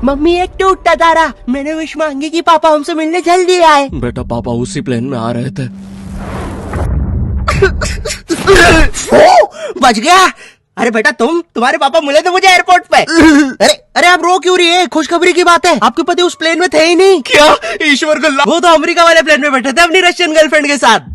Mummy एक टूटता तारा, मैंने विश मांगी कि पापा हमसे मिलने जल्दी आए। बेटा पापा उसी प्लेन में आ रहे थे। बच गया। अरे बेटा तुम्हारे पापा मिले थे मुझे एयरपोर्ट पे। अरे अरे आप रो क्यों रही है? खुशखबरी की बात है, आपके पति उस प्लेन में थे ही नहीं। क्या? ईश्वर गल्ला, वो तो अमेरिका वाले प्लेन में बैठे थे अपनी रशियन गर्लफ्रेंड के साथ।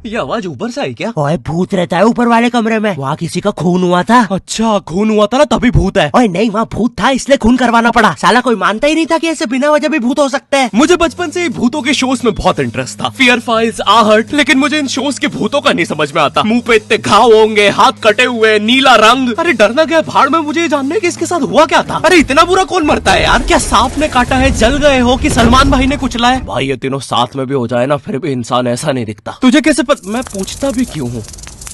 ये आवाज ऊपर से आई क्या? ओए भूत रहता है ऊपर वाले कमरे में, वहाँ किसी का खून हुआ था। अच्छा खून हुआ था ना तभी भूत है। ओए नहीं, वहाँ भूत था इसलिए खून करवाना पड़ा। साला कोई मानता ही नहीं था कि ऐसे बिना वजह भी भूत हो सकते हैं। मुझे बचपन से ही भूतों के शोज में बहुत इंटरेस्ट था, फियर फाइल्स, आहट, लेकिन मुझे इन शोज के भूतों का नहीं समझ में आता। मुंह पे इतने घाव होंगे, हाथ कटे हुए, नीला रंग। अरे डरना क्या भाड़ में, मुझे ये जानना है कि इसके साथ हुआ क्या था। अरे इतना बुरा कौन मरता है यार? क्या सांप ने काटा है, जल गए हो कि सलमान भाई ने कुचला है? भाई ये तीनों साथ में भी हो जाए ना फिर भी इंसान ऐसा नहीं दिखता। तुझे कैसे मैं पूछता भी क्यों हूँ?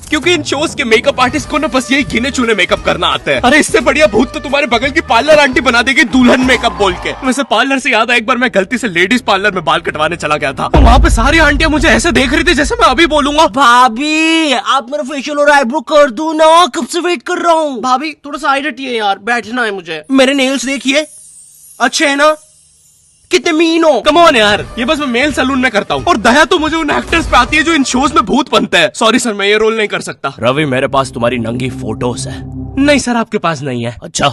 क्योंकि इन शोज के मेकअप आर्टिस्ट को ना बस यही गिने चुने मेकअप करना आता है। अरे इससे बढ़िया भूत तो तुम्हारे बगल की पार्लर आंटी बना देगी दुल्हन मेकअप बोल के। वैसे पार्लर से याद है, एक बार मैं गलती से लेडीज पार्लर में बाल कटवाने चला गया था, तो वहाँ पे सारी आंटियां मुझे ऐसे देख रही थी जैसे मैं अभी बोलूंगा भाभी आप मेरा फेशियल और आईब्रो कर दो ना, कब से वेट कर रहा हूँ। भाभी थोड़ा सा साइड हटिए यार, बैठना है मुझे। मेरे नेल्स देखिए, अच्छे है ना? कितने मीन हो। कम ऑन यार, ये बस मैं मेल सैलून में करता हूँ। और दया तो मुझे उन एक्टर्स पे आती है जो इन शोज में भूत बनते हैं। सॉरी सर, मैं ये रोल नहीं कर सकता। रवि मेरे पास तुम्हारी नंगी फोटोज है। नहीं सर आपके पास नहीं है। अच्छा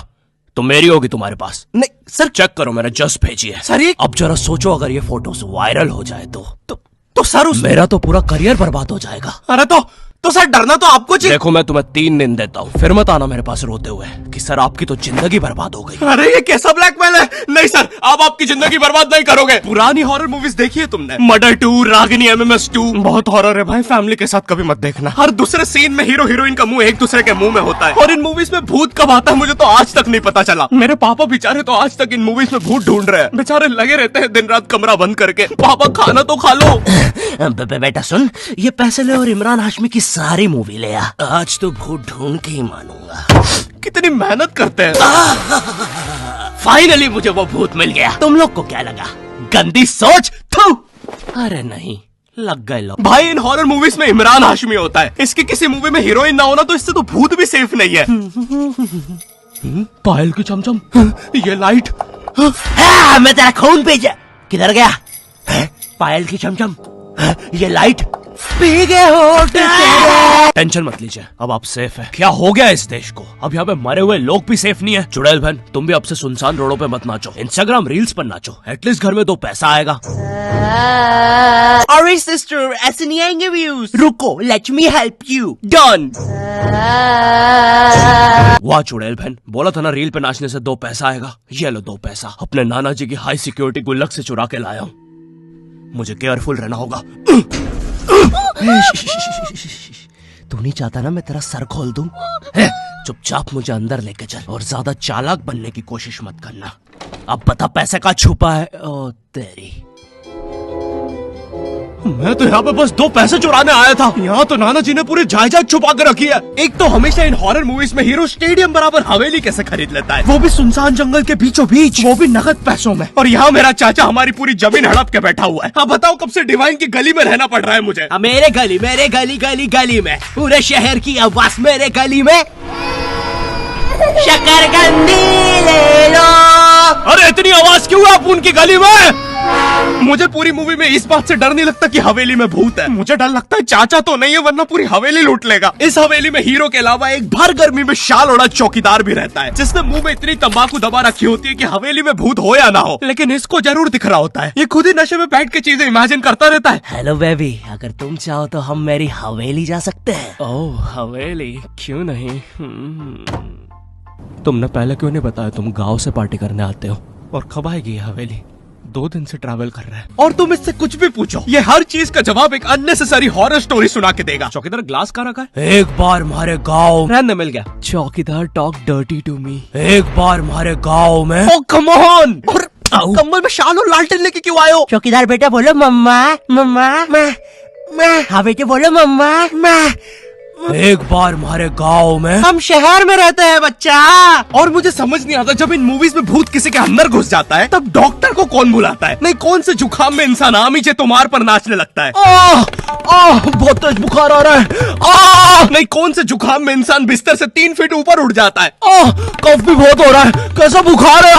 तो मेरी होगी तुम्हारे पास? नहीं सर। चेक करो, मैंने जस्ट भेजी है। सर ये अब जरा सोचो, अगर ये फोटोज वायरल हो जाए तो सर मेरा तो पूरा करियर बर्बाद हो जाएगा। अरे तो सर डरना तो आपको चाहिए। देखो मैं तुम्हें 3 दिन देता हूँ, फिर मत आना मेरे पास रोते हुए कि सर आपकी तो जिंदगी बर्बाद हो गई। अरे ये कैसा ब्लैकमेल है? नहीं सर, आप आपकी जिंदगी बर्बाद नहीं करोगे। पुरानी हॉरर मूवीज देखी है तुमने? मर्डर 2, रागिनी, MMS 2, बहुत हॉरर है भाई, फैमिली के साथ कभी मत देखना। हर दूसरे सीन में हीरो हीरोइन का मुंह एक दूसरे के मुंह में होता है। और इन मूवीज में भूत कब आता है मुझे तो आज तक नहीं पता चला। मेरे पापा बेचारे तो आज तक इन मूवीज में भूत ढूंढ रहे हैं। बेचारे लगे रहते हैं दिन रात कमरा बंद करके। पापा खाना तो खा लो। बेटा सुन, ये पैसे ले और इमरान हाशमी की सारी मूवी ले आ। आज तो भूत ढूंढ के ही मानूंगा। कितनी मेहनत करते हैं। फाइनली मुझे वो भूत मिल गया। तुम लोग को क्या लगा? गंदी सोच। थू। अरे नहीं, लग गए लोग। भाई इन हॉरर मूवीज में इमरान हाशमी होता है, इसकी किसी मूवी में हीरोइन ना होना तो इससे तो भूत भी सेफ नहीं है। पायल की चमचम, ये लाइट। मैं तेरा खून भेजा, किधर गया? पायल की चमचम, ये लाइट पी गए हो। टेंशन मत लीजिए, अब आप सेफ है। क्या हो गया इस देश को? अब यहाँ पे मरे हुए लोग भी सेफ नहीं है। चुड़ैल बहन, तुम भी अब से सुनसान रोडों पे मत नाचो, इंस्टाग्राम रील्स पर नाचो, एटलीस्ट घर में 2 पैसा आएगा। अरे सिस्टर, ऐसे नहीं आएंगे व्यूज। रुको, let me help you. Done. वाह चुड़ैल बहन, बोला था ना रील पे नाचने से 2 पैसा आएगा। ये लो 2 पैसा, अपने नाना जी की हाई सिक्योरिटी गुल्लक से चुरा के लाया हूँ। मुझे केयरफुल रहना होगा। तू नहीं चाहता ना मैं तेरा सर खोल दूं? चुपचाप मुझे अंदर लेके चल और ज्यादा चालाक बनने की कोशिश मत करना। अब बता पैसे का छुपा है? ओ तेरी, मैं तो यहाँ पे बस 2 पैसे चुराने आया था। यहाँ तो नाना जी ने पूरी जायदाद छुपा के रखी है। एक तो हमेशा इन हॉरर मूवीज में हीरो स्टेडियम बराबर हवेली कैसे खरीद लेता है, वो भी सुनसान जंगल के बीचों बीच, वो भी नगद पैसों में। और यहाँ मेरा चाचा हमारी पूरी जमीन हड़प के बैठा हुआ है। अब बताओ कब से डिवाइन की गली में रहना पड़ रहा है मुझे। मेरे गली में, पूरे शहर की आवाज मेरे गली में। शकरकंदी ले लो। अरे इतनी आवाज क्यों है आप उनकी गली में? मुझे पूरी मूवी में इस बात से डर नहीं लगता कि हवेली में भूत है, मुझे डर लगता है चाचा तो नहीं है वरना पूरी हवेली लूट लेगा। इस हवेली में हीरो के अलावा एक भर गर्मी में शाल ओढ़ा चौकीदार भी रहता है, जिसने मुंह में इतनी तंबाकू दबा रखी होती है कि हवेली में भूत हो या ना हो, लेकिन इसको जरूर दिख रहा होता है। ये खुद ही नशे में बैठ के चीजें इमेजिन करता रहता है। हेलो बेबी, अगर तुम चाहो तो हम मेरी हवेली जा सकते हैं। ओह हवेली, क्यों नहीं? तुमने पहले क्यों नहीं बताया तुम गांव से पार्टी करने आते हो? और कब आएगी ये हवेली? 2 दिन से ट्रैवल कर रहा है। और तुम इससे कुछ भी पूछो, ये हर चीज का जवाब एक अननेसेसरी हॉरर स्टोरी सुना के देगा। चौकीदार ग्लास कहाँ रखा है? एक बार हमारे गाँव रहने मिल गया। चौकीदार टॉक डर्टी टू मी। एक बार हमारे गाँव में। ओ कम ऑन। और कंबल में शाल और लालटेन लेके क्यों आए हो? चौकीदार बेटा बोलो मम्मा मम्मा। मैं। हाँ बेटे बोलो मम्मा। एक बार हमारे गांव में हम शहर में रहते हैं बच्चा। और मुझे समझ नहीं आता, जब इन मूवीज में भूत किसी के अंदर घुस जाता है तब डॉक्टर को कौन बुलाता है? नहीं, कौन से जुकाम में इंसान आमीचे तुम्हार पर नाचने लगता है? बहुत तेज बुखार आ रहा है। नहीं, कौन से जुकाम में इंसान बिस्तर से 3 फीट ऊपर उठ जाता है? कफ भी बहुत हो रहा है, कैसा बुखार है।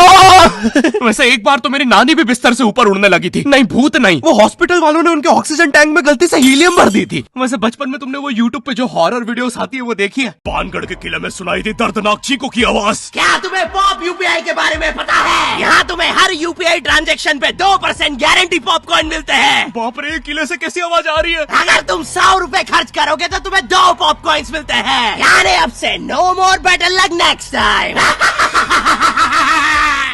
वैसे एक बार तो मेरी नानी भी बिस्तर से ऊपर उड़ने लगी थी। नहीं, भूत नहीं, वो हॉस्पिटल वालों ने उनके ऑक्सीजन टैंक में गलती से हीलियम भर दी थी। वैसे बचपन में तुमने वो यूट्यूब पे जो हॉरर वीडियोस आती है वो देखी है? पानगढ़ के किले में सुनाई थी दर्दनाक चीखों की आवाज। क्या तुम्हें पॉप यूपीआई के बारे में पता है? यहाँ तुम्हें हर यूपीआई ट्रांजैक्शन पे 2% गारंटी पॉपकॉर्न मिलते हैं। बाप रे, किले से कैसी आवाज आ रही है? अगर तुम 100 रुपए खर्च करोगे तो तुम्हें 2 पॉपकॉर्न्स मिलते हैं। यानी अब से no more better luck next time.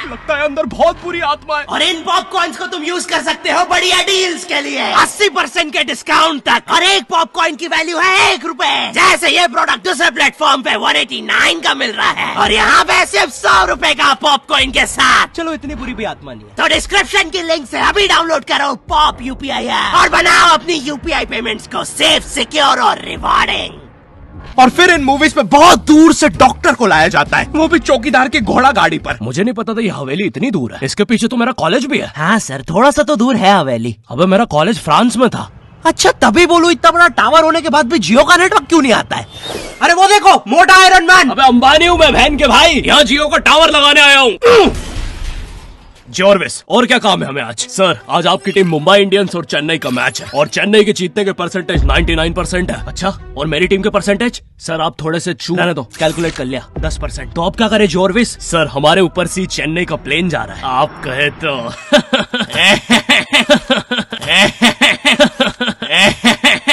लगता है अंदर बहुत बुरी आत्मा है। और इन पॉपकॉर्न्स को तुम यूज कर सकते हो बढ़िया डील्स के लिए 80% के डिस्काउंट तक। और एक पॉपकॉर्न की वैल्यू है 1 रुपए। जैसे ये प्रोडक्ट दूसरे प्लेटफॉर्म पे 189 का मिल रहा है और यहाँ पे सिर्फ 100 रुपए का पॉपकॉर्न के साथ। चलो, इतनी बुरी भी आत्मा नहीं है। तो डिस्क्रिप्शन की लिंक से अभी डाउनलोड करो पॉप यूपीआई ऐप और बनाओ अपनी यूपीआई पेमेंट्स को सेफ, सिक्योर और रिवॉर्डिंग। और फिर इन मूवीज में बहुत दूर से डॉक्टर को लाया जाता है, वो भी चौकीदार की घोड़ा गाड़ी पर। मुझे नहीं पता था ये हवेली इतनी दूर है। इसके पीछे तो मेरा कॉलेज भी है। हाँ सर, थोड़ा सा तो दूर है हवेली। अबे मेरा कॉलेज फ्रांस में था। अच्छा, तभी बोलूं इतना बड़ा टावर होने के बाद भी जियो का नेटवर्क क्यों नहीं आता है? अरे वो देखो, मोटा आयरन मैन। अबे अंबानी हूँ मैं बहन के भाई, यहाँ जियो का टावर लगाने आया हूँ। जॉर्विस, और क्या काम है हमें आज? सर, आज आपकी टीम मुंबई इंडियंस और चेन्नई का मैच है और चेन्नई के जीतने के परसेंटेज 99% है। अच्छा, और मेरी टीम के परसेंटेज? सर आप थोड़े से रहने दो, कैलकुलेट कर लिया 10%। तो अब क्या करे जॉर्विस? सर हमारे ऊपर से चेन्नई का प्लेन जा रहा है। आप कहे तो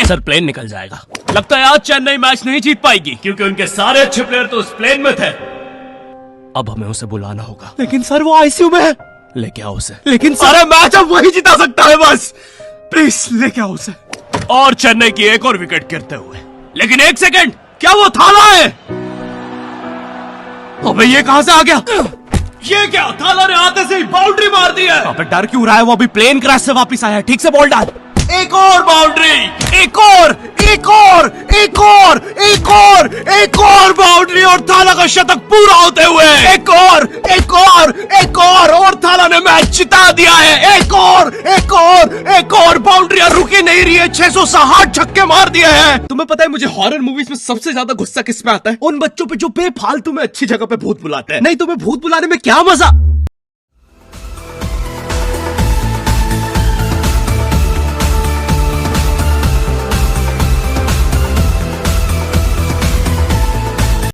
सर प्लेन निकल जाएगा। लगता है आज चेन्नई मैच नहीं जीत पाएगी क्योंकि उनके सारे अच्छे प्लेयर तो उस प्लेन में थे। अब हमें उसे बुलाना होगा। लेकिन सर वो आईसीयू में है। लेके आओ उसे। लेकिन सारा मैच अब वही जिता सकता है, बस प्लीज लेके आओ उसे। और चेन्नई की एक और विकेट गिरते हुए। लेकिन एक सेकंड, क्या वो थाला है? अबे ये कहां से आ गया? ये क्या, थाला ने आते से ही बाउंड्री मार दी है। अबे डर क्यों रहा है? वो अभी प्लेन क्रैश से वापस आया है। ठीक से बॉल डाल। एक और बाउंड्री, एक और, एक और, एक और, एक और, एक और बाउंड्री और थाला का शतक पूरा होते हुए एक और, एक और, एक और थाला ने मैच जिता दिया है। एक और, एक और, एक और बाउंड्रियां रुकी नहीं रही है। 660 छक्के मार दिए हैं। तुम्हें पता है मुझे हॉरर मूवीज में सबसे ज्यादा गुस्सा किस पे आता है? उन बच्चों पे जो बेफालतू में अच्छी जगह पे भूत बुलाते हैं। नहीं, तुम्हें भूत बुलाने में क्या मजा?